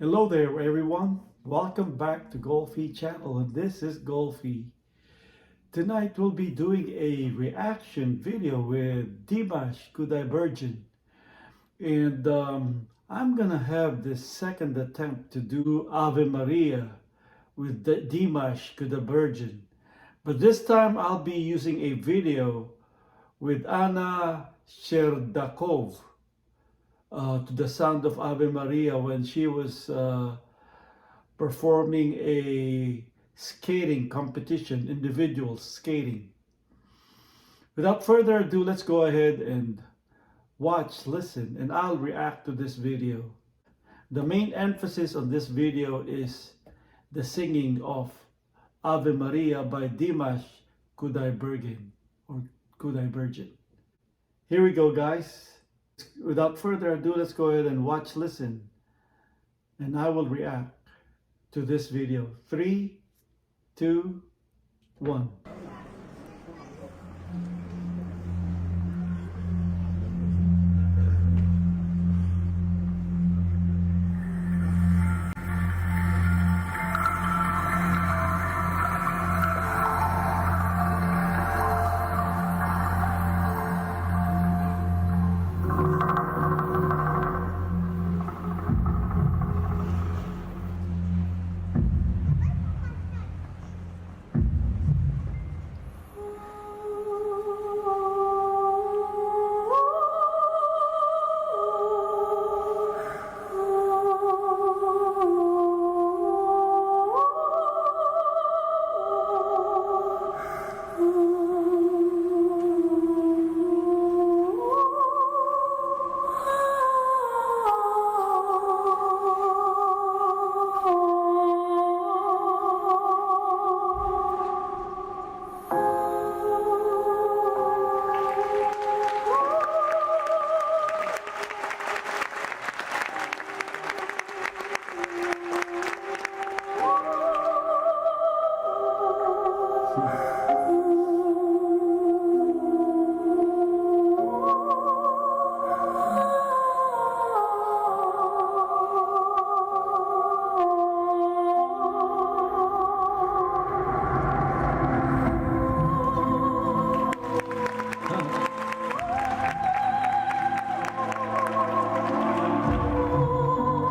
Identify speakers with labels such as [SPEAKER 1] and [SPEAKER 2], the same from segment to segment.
[SPEAKER 1] Hello there everyone, welcome back to Goalfy channel, and this is Goalfy. Tonight we'll be doing a reaction video with DIMASH KUDAIBERGEN, and I'm gonna have this second attempt to do Ave Maria with the DIMASH KUDAIBERGEN, but this time I'll be using a video with Shcherbakov to the sound of Ave Maria when she was performing a skating competition, individual skating. Without further ado, let's go ahead and watch, listen, and I'll react to this video. The main emphasis on this video is the singing of Ave Maria by DIMASH KUDAIBERGEN or Qudaibergen. Here we go, guys. Without further ado, let's go ahead and watch, listen, and I will react to this video. 3, 2, 1.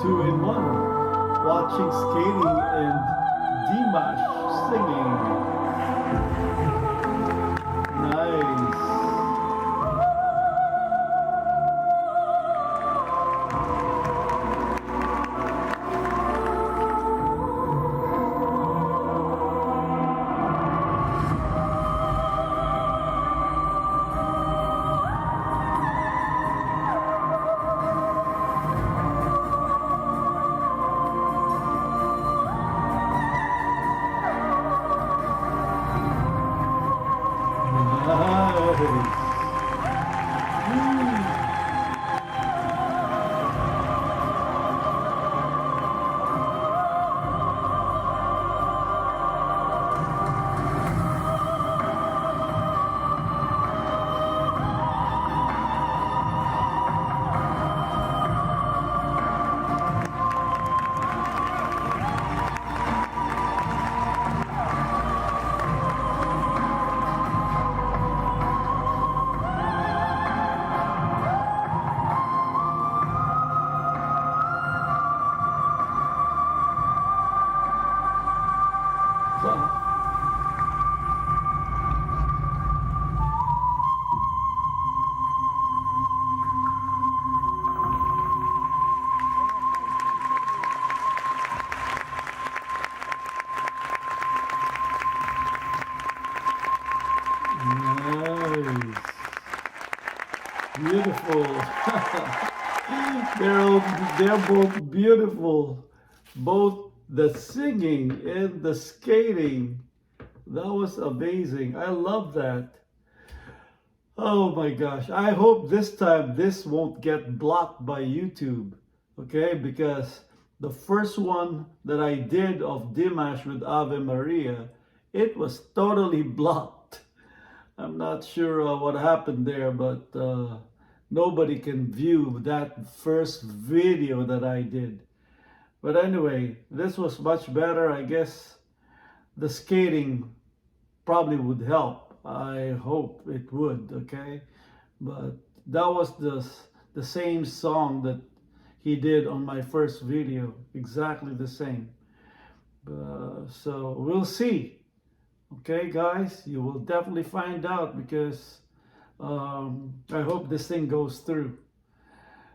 [SPEAKER 1] Two in one, watching skating and DIMASH singing. Nice. Nice. Beautiful. they're both beautiful. Both the singing and the skating. That was amazing. I love that. Oh my gosh. I hope this time this won't get blocked by YouTube. Okay? Because the first one that I did of DIMASH with Ave Maria, it was totally blocked. I'm not sure what happened there, but nobody can view that first video that I did. But anyway, this was much better. I guess the skating probably would help. I hope it would, okay? But that was the same song that he did on my first video, exactly the same. So we'll see. Okay, guys, you will definitely find out because I hope this thing goes through.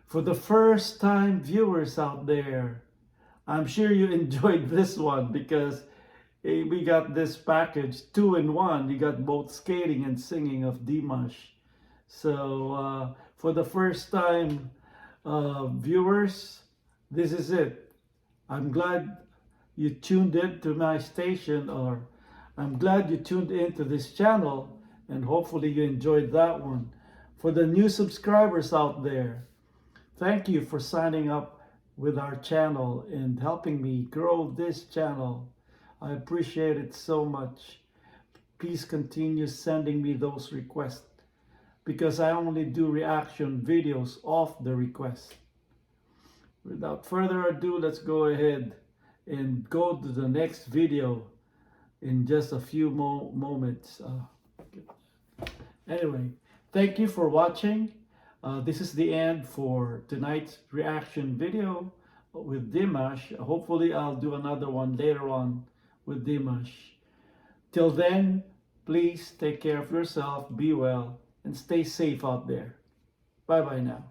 [SPEAKER 1] For the first time viewers out there, I'm sure you enjoyed this one because we got this package 2-in-1. You got both skating and singing of Dimash. So for the first time viewers, this is it. I'm glad you tuned in to my station, or I'm glad you tuned into this channel, and hopefully you enjoyed that one. For the new subscribers out there, thank you for signing up with our channel and helping me grow this channel. I appreciate it so much. Please continue sending me those requests because I only do reaction videos off the request. Without further ado, let's go ahead and go to the next video in just a few moments. Anyway, thank you for watching. This is the end for tonight's reaction video with Dimash. Hopefully I'll do another one later on with Dimash. Till then, please take care of yourself, be well, and stay safe out there. Bye bye now.